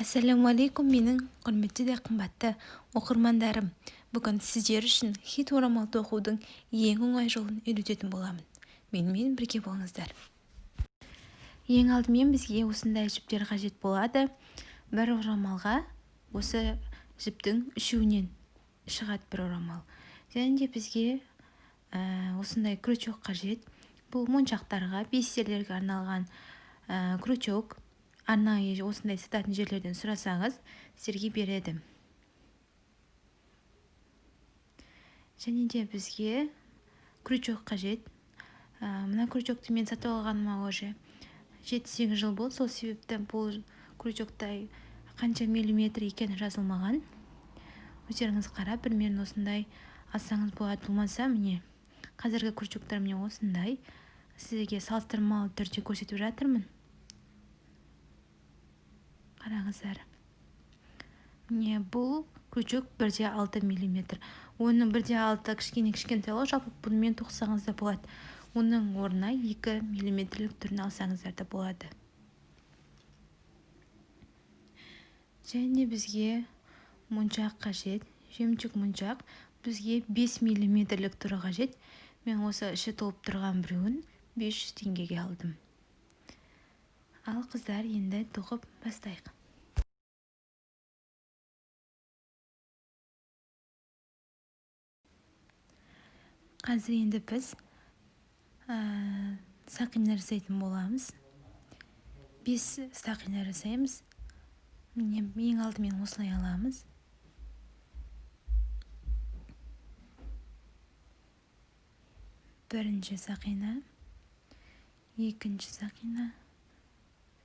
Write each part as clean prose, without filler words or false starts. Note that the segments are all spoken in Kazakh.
Ассалаумалейкум, менің құрметті де қымбатты оқырмандарым. Бүгін сіздер үшін хит орамалды оқудың ең оңай жолын үйрететін боламын. Менімен бірге болыңыздар. Ең алдымен бізге осындай жіптер қажет болады. Бір орамалға осы жіптің үшеуінен шығады бір орамал. Және де бізге осындай крючок қажет. Бұл моншақтарға, бисерлерге арналған крючок. Арнайы осындай сататын жерлерден сұрасаңыз, сіздерге береді. Және де бізге крючок қажет. Мына крючокты мен сатып алғаныма уже 7-8 жыл болды. Сол себепті бұл крючоктай қанша миллиметр екені жазылмаған. Өздеріңіз қарап, примерно осындай алсаңыз болады. Болмаса, міне қазіргі крючоктар міне осындай. Сізге салыстырмалы түрде көрсетіп жатырмын. Қараңыздар. Міне бұл крючок 1,6 мм. Оның 1,6 кішкентай, жалпы бұнымен тоқсаңыз да болады. Оның орнына 2 мм-лік түрін алсаңыздар да болады. Және бізге моншақ қажет. Жемчуг моншақ. Бізге 5 мм-лік түрі қажет. Мен осы іші толып тұрған біреуін 500 теңгеге алдым. Ал қыздар, енді тоқып бастайық. Қазір енді біз сақина жасайтын боламыз. 5 сақина жасаймыз. Міне ең алдымен осылай аламыз. Бірінші сақина, екінші сақина,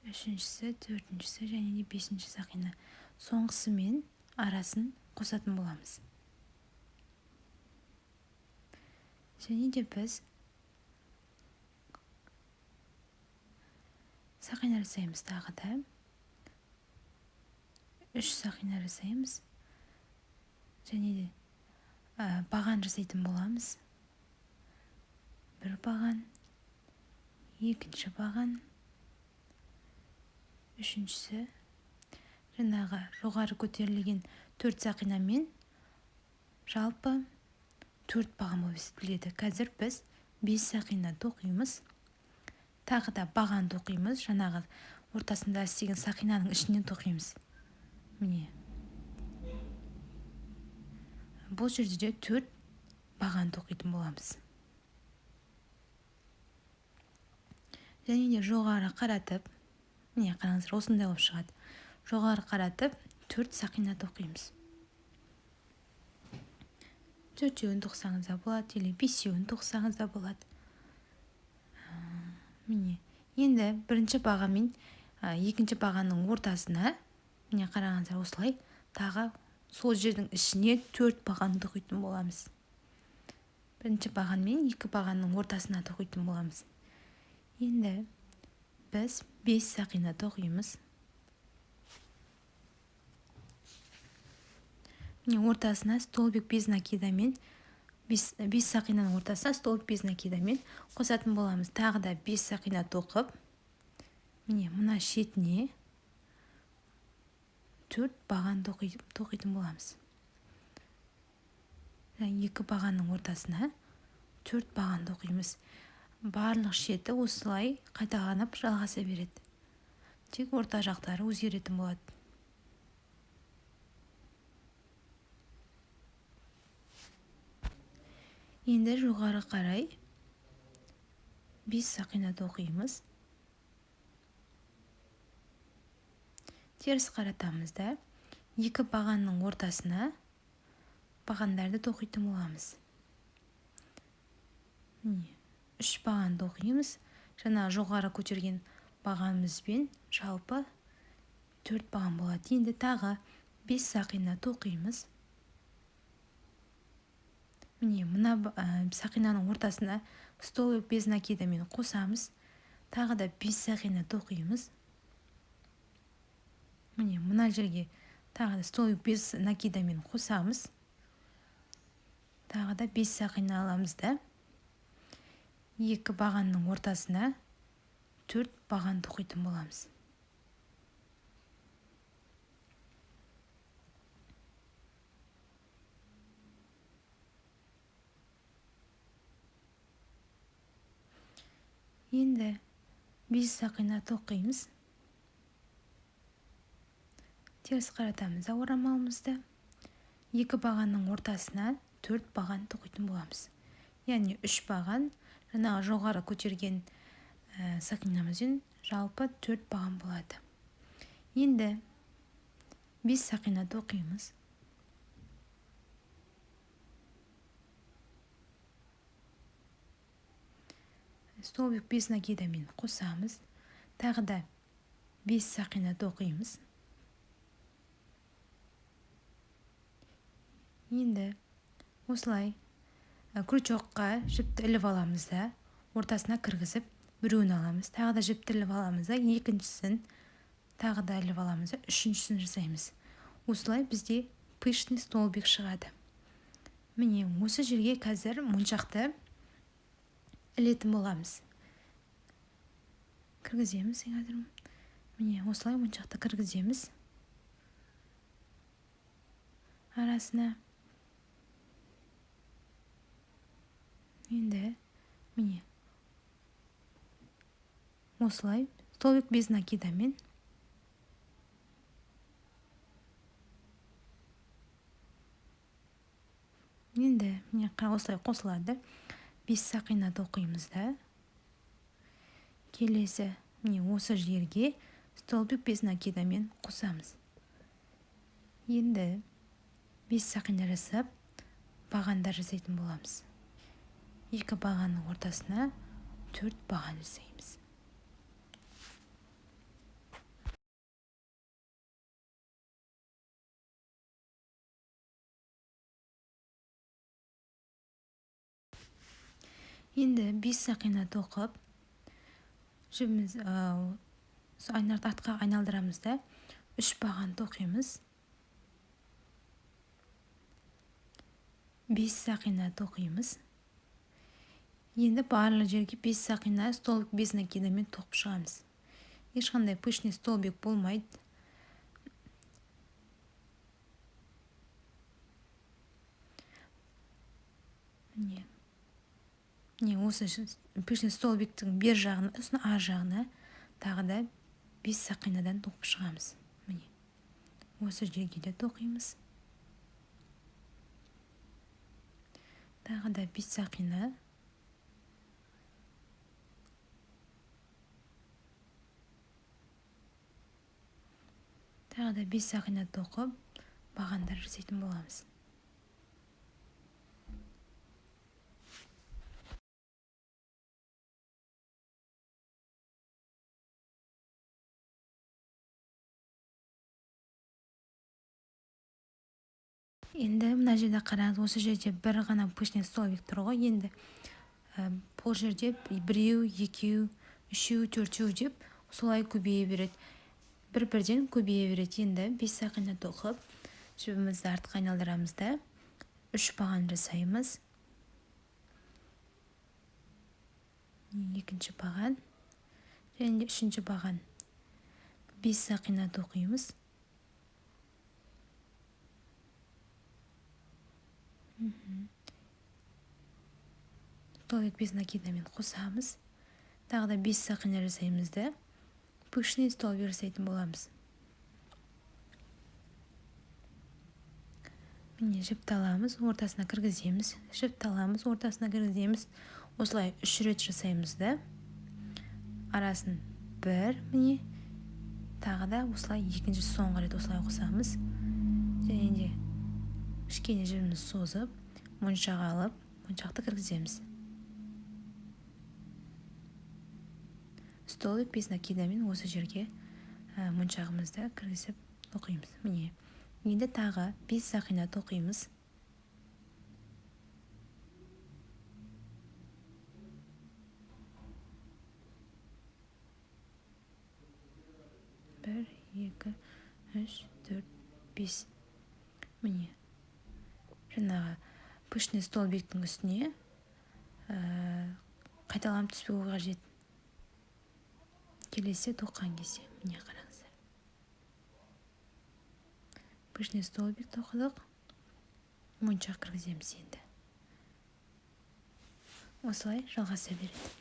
үшіншісі, төртіншісі және де бесінші сақина. Соңғысымен арасын қосатын боламыз. Және де біз сақина жасаймыз тағы да. 3 сақина жасаймыз. Және де баған жасайтын боламыз. Бір баған, екінші баған, үшіншісі, жаңағы жоғары көтерілген 4 сақинамен жалпы 4 баған болып есептеледі. Қазір біз 5 сақина тоқимыз. Тағы да баған тоқимыз. Жаңағы ортасында істеген сақинаның ішінен тоқимыз. Міне. Бұл жерде де 4 баған тоқитын боламыз. Және де жоғары қаратып, міне қараңыздар, осындай болып шығады. Жоғары қаратып 4 сақина тоқимыз. 4-еуін тоқсаңыз да болады, или 5-еуін тоқсаңыз да болады. Міне, енді бірінші баған мен екінші бағанның ортасына, міне қараңыздар, осылай тағы сол жердің ішіне 4 баған тоқитын боламыз. Бірінші баған мен екі бағанның ортасына тоқитын боламыз. Енді біз 5 сақина тоқимыз. Міне ортасына столбик без накидамен, 5 сақинаның ортасына столбик без накидамен қосатын боламыз. Тағы да 5 сақина тоқып, міне мына шетіне 4 баған тоқитын боламыз. Екі бағанның ортасына 4 баған тоқимыз. Барлық шеті осылай қайталанып жалғаса береді. Тек орта жақтары өзгеретін болады. Енді жоғары қарай 5 сақина тоқимыз. Теріс қаратамыз да екі бағанның ортасына бағандарды тоқитын боламыз. 3 баған тоқимыз. Жаңа жоғары көтерген бағанымызбен жалпы 4 баған болады. Енді тағы 5 сақина тоқимыз. Міне мына сақинаның ортасына столбик без накидамен қосамыз. Тағы да 5 сақина тоқимыз. Міне мына жерге тағы да столбик без накидамен қосамыз. Тағы да 5 сақина аламыз да екі бағанның ортасына 4 баған тоқитын боламыз. Енді 5 сақина тоқимыз. Теріс қаратамыз орамалымызды. 2 бағанның ортасына 4 баған тоқитын боламыз. Яғни 3 баған жаңағы жоғары көтерген сақинамызбен жалпы 4 баған болады. Енді 5 сақина тоқимыз. Столбик 5 накидамен қосамыз. Тағы да 5 сақина тоқимыз. Енді осылай крючокқа жіпті іліп аламыз да, ортасына кіргізіп, біреуін аламыз. Тағы да жіпті іліп аламыз да, екіншісін тағы да іліп аламыз да, үшіншісін жасаймыз. Осылай бізде пышный столбик шығады. Міне, осы жерге қазір моншақты ілетін боламыз. Кіргіземіз қазір. Міне, осылай моншақты кіргіземіз арасына. Енді міне осылай столбик без накидамен енді міне осылай қосылады. 5 сақина тоқимыз да. Келесі міне осы жерге столбик без накидамен қосамыз. Енді 5 сақина жасап бағандар жасайтын боламыз. 2 бағанның ортасына 4 баған жасаймыз. Енді 5 сақина тоқып, жібіміз артқа айналдырамыз да, 3 баған тоқимыз. 5 сақина тоқимыз. Енді барлық жерге 5 сақина столбик без накидамен тоқып шығамыз. Ешқандай пышный столбик болмайды. Міне осы пышный столбиктің бер жағына, үстіне ар жағына тағы да 5 сақинадан тоқып шығамыз. Міне осы жерге де тоқимыз. Тағы да 5 сақина. Тағы да 5 сақина тоқып, бағандар жасайтын боламыз. Енді мына жерде қараңыз, осы жерде бір ғана пышный столбик тұр ғой. Енді бұл жерде 1, 2, 3, 4 деп солай көбейе береді. Бір-бірден көбейе береді. Енді 5 сақина тоқып, жібімізді артқа айналдырамыз да, 3 баған жасаймыз. Екінші баған және үшінші баған. 5 сақина тоқимыз. Столбик без накидамен қосамыз. Тағы да 5 сақина жасаймыз да, пышный столбик жасайтын боламыз. Міне жіпті аламыз, ортасына кіргіземіз. Жіпті аламыз, ортасына кіргіземіз. Осылай 3 рет жасаймыз да. Арасын 1, міне. Тағы да осылай екінші соңғы рет осылай қосамыз. Және де кішкене жібімізді созып, моншаға алып, моншақты кіргіземіз. Столбик без накидамен осы жерге моншағымызды кіргізіп тоқимыз. Міне. Енді тағы 5 сақина тоқимыз. 1, 2, 3, 4, 5. Міне. Жаңағы пышный столбиктің үстіне қайталанып түспеуі қажет. Келесі тоққан кезде. Міне қараңыздар. Пышный столбик тоқыдық. Моншақ кіргіземіз енді. Осылай жалғаса береді.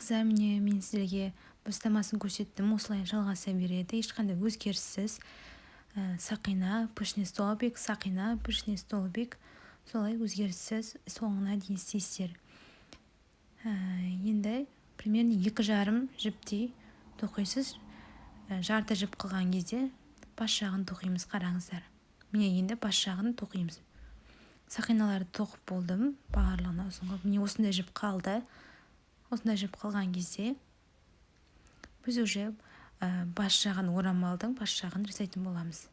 Қыздар, міне мен сіздерге бастамасын көрсеттім, осылай жалғаса береді, ешқандай өзгеріссіз. Сақина, пышный столбик, сақина, пышный столбик, солай өзгеріссіз соңына дейін істейсіздер. Енді примерно 2,5 жіптей тоқисыз. Жарты жіп қылған кезде бас жағын тоқимыз, қараңыздар. Міне енді бас жағын тоқимыз. Сақиналарды тоқып болдым, барлығына ұзын қылып. Міне осындай жіп қалды. Осындай жіп қалған кезде біз уже бас жағын, орамалдың бас жағын жасайтын боламыз.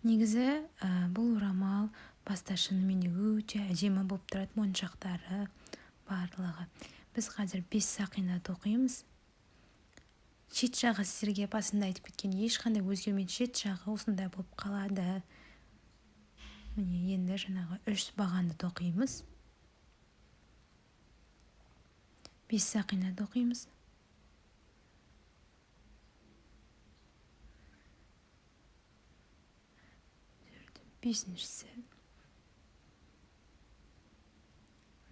Негізі бұл орамал баста шынымен өте әдемі болып тұрады, моншақтары барлығы. Біз қазір 5 сақина тоқимыз. Шет жағы сіздерге басында айтып кеткен, ешқандай өзгермейді, шет жағы осындай болып қалады. Міне енді жаңағы 3 бағанды тоқимыз. 5 сақина тоқимыз. Бесіншісі.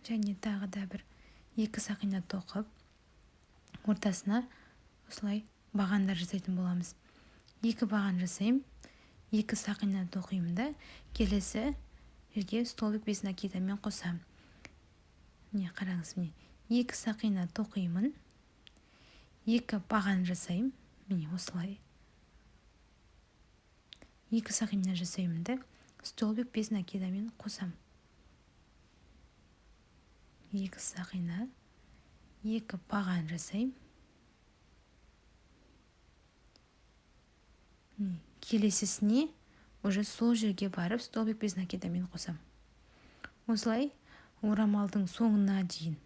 Және тағы да бір 2 сақина тоқып, ортасына осылай бағандар жасайтын боламыз. 2 баған жасайым, 2 сақина тоқимын да, келесі жерге столбик без накидамен қосам. Міне қараңыз, міне 2 сақина тоқимын, 2 баған жасайым, міне осылай. 2 сақина жасаймын да, столбик без накидамен қосам. 2 сақина, 2 баған жасайым. Келесісіне уже сол жерге барып столбик без накидамен қосам. Осылай орамалдың соңына дейін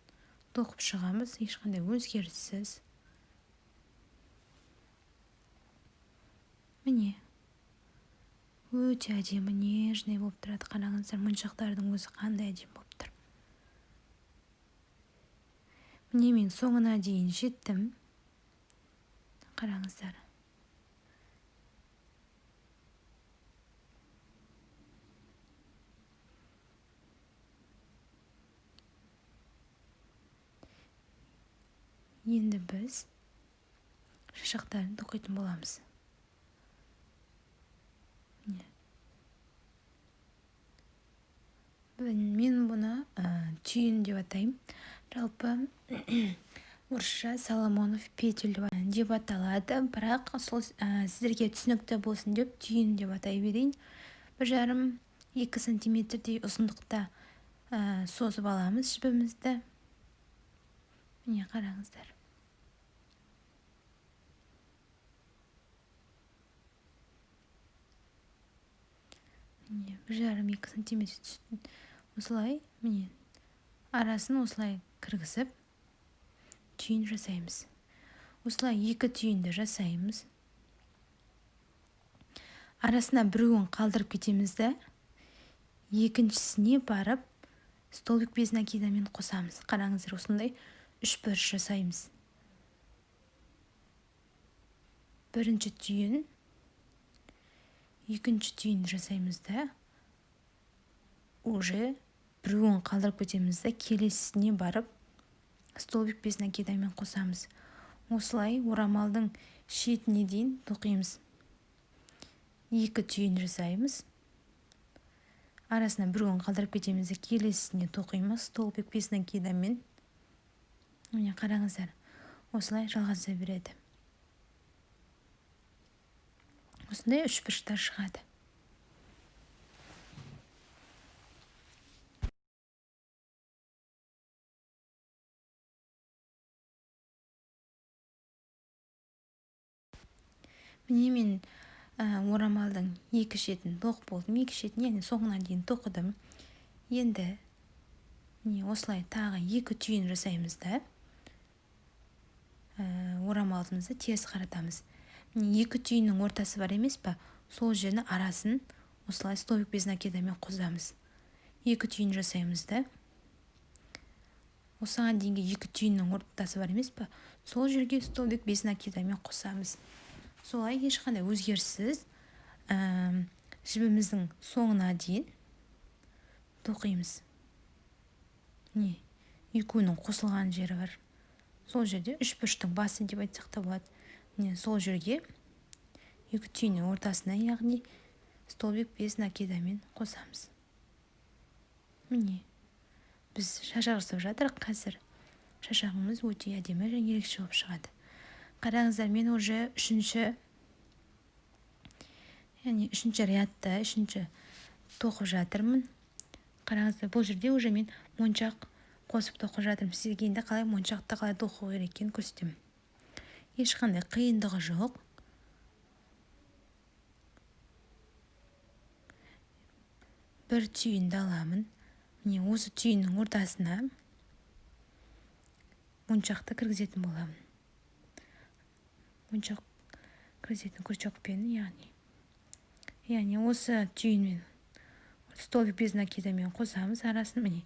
тоқып шығамыз, ешқандай өзгеріссіз. Міне өте әдемі, нежный болып тұрады. Қараңыздар, моншақтардың өзі қандай әдемі болып тұр. Міне мен соңына дейін жеттім. Қараңыздар. Енді біз шашақтарын тоқитын боламыз. Мен бұны түйін деп атаймын. Жалпы орысша Соломонов петель деп аталады, бірақ сіздерге түсінікті болсын деп түйін деп атай берейін. 1,5-2 сантиметрдей ұзындықта созып аламыз жібімізді. Міне қараңыздар. Міне 1,5-2 сантиметр түсін. Осылай, міне арасын осылай кіргізіп түйін жасаймыз. Осылай 2 түйінді жасаймыз. Арасына біреуін қалдырып кетемізді. Екіншісіне барып столбик без накидамен қосамыз. Қараңыздар, осындай 3 бұрыш жасаймыз. Бірінші түйін, екінші түйін жасаймыз да, уже біреуін қалдырып кетеміз да, келесісіне барып столбик без накидамен қосамыз. Осылай орамалдың шетіне дейін тоқимыз. 2 түйін жасаймыз. Арасына біреуін қалдырып кетеміз де, келесісіне тоқимыз столбик без накидамен. Міне қараңыздар, осылай жалғаса береді. Осындай 3 бұрыштар шығады. Міне мен орамалдың 2 шетін тоқып болдым. 2 шетін, яғни соңына дейін тоқыдым. Енді осылай тағы 2 түйін жасаймыз да, орамалымызды теріс қаратамыз. 2 түйіннің ортасы бар емес па? Сол жерінің арасын осылай столбик без накидамен қосамыз. екі түйін жасаймыз да. Осыған дейінгі екі түйіннің ортасы бар емес па? Сол жерге столбик без накидамен қосамыз. Солай ешқандай өзгеріссіз жібіміздің соңына дейін тоқимыз. Не, екеуінің қосылған жері бар. Сол жерде үш бұрыштың басы деп айтсақ та болады. Не, сол жерге екі түйіннің ортасына, яғни столбик без накидамен қосамыз. Міне, біз шашақ жасап жатырмыз қазір. Шашағымыз өте әдемі және ерекше болып шығады. Қараңыздар, мен уже үшінші рядта үшінші тоқып жатырмын. Қараңыздар, бұл жерде уже мен моншақ қосып тоқып жатырмын. Сізге енді қалай моншақты қалай тоқу керек екенін көрсетемін. Ешқандай қиындығы жоқ. Бір түйінді аламын. Міне, осы түйіннің ортасына моншақты кіргізетін боламын. Моншақ кіргізетін крючокпен, яғни осы түйінмен столбик без накидамен қосамыз арасын. Міне,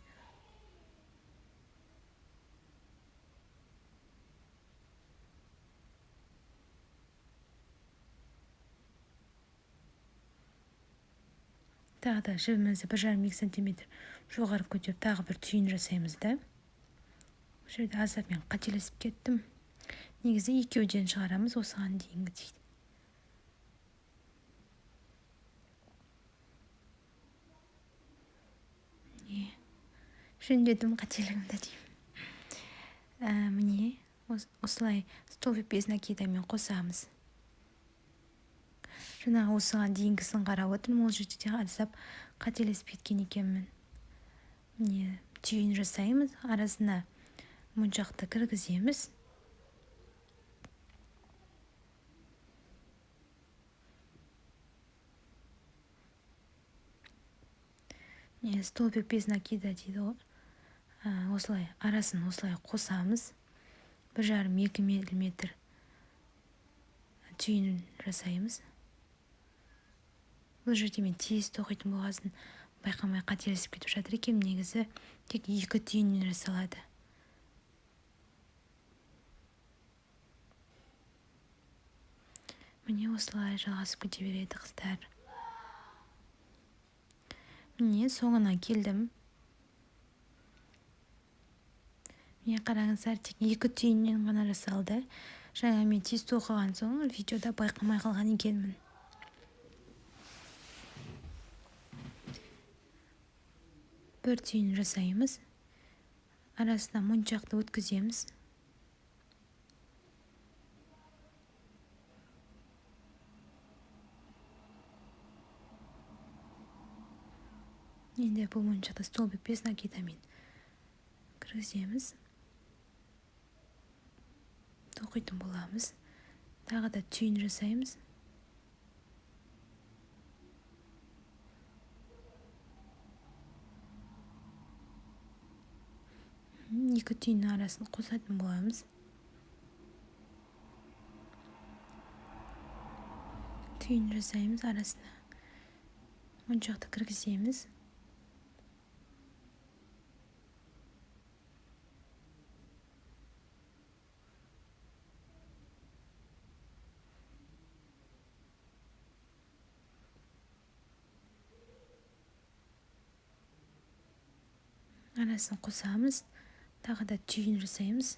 тағы да жібімізді 1,5-2 см жоғары көтеріп тағы бір түйін жасаймыз да. Бұл жерде аздап мен қателесіп кеттім. Негізі екеуден шығарамыз осыған дейінгі дейді. Жөндедім қателігімді деймін. Міне, осылай столбик без накидамен қосамыз. Жаңағы осыған дейінгісін қарап отырмын, ол жерде де аздап қателесіп кеткен екенмін. Міне, түйін жасаймыз, арасына моншақты кіргіземіз. Столбик без накида дейді ғой. Осылай арасын осылай қосамыз. 1,5-2 мм түйін жасаймыз. Бұл жерде мен тез тоқитын болғасын байқамай қателесіп кетіп жатыр екен. Негізі тек 2 түйіннен жасалады. Міне, осылай жалғасып кете береді қыздар. Міне, соңына келдім. Міне, қараңыздар, тек 2 түйіннен ғана жасалды. Жаңа мен тез тоқыған соң видеода байқамай қалған екенмін. Бір түйін жасаймыз. Арасына моншақты өткіземіз. Енді бұл моншақты столбик без накидамен кіргіземіз. Тоқитын боламыз. Тағы да түйін жасаймыз. Екі түйіннің арасын қосатын боламыз. Түйін жасаймыз, арасына моншақты кіргіземіз. Арасын қосамыз. Тағы да түйін жасаймыз.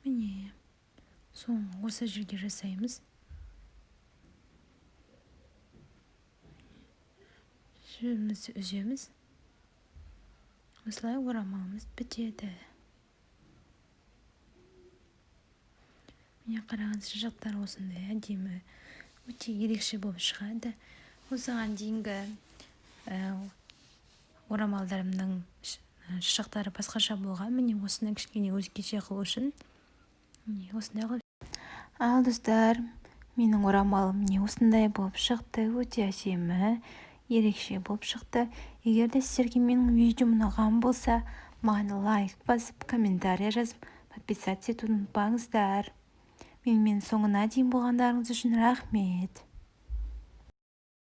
Міне, соңғы осы жерге жасаймыз. Жібімізді үземіз. Осылай орамалымыз бітеді. Міне, қараңыз, шашақтар осындай әдемі, өте ерекше болып шығады. Осыған дейінгі орамалдарымның шашақтары басқаша болған. Міне, осыны кішкене өзгеше қылу үшін осындай қылып. Ал достар, менің орамалым осындай болып шықты. Өте әсемі, ерекше болып шықты. Егер де сіздерге менің видеом ұнаған болса, маған лайк басып, комментария жазып, подписаться етуді ұмытпаңыздар. Менімен соңына дейін болғандарыңыз үшін рахмет.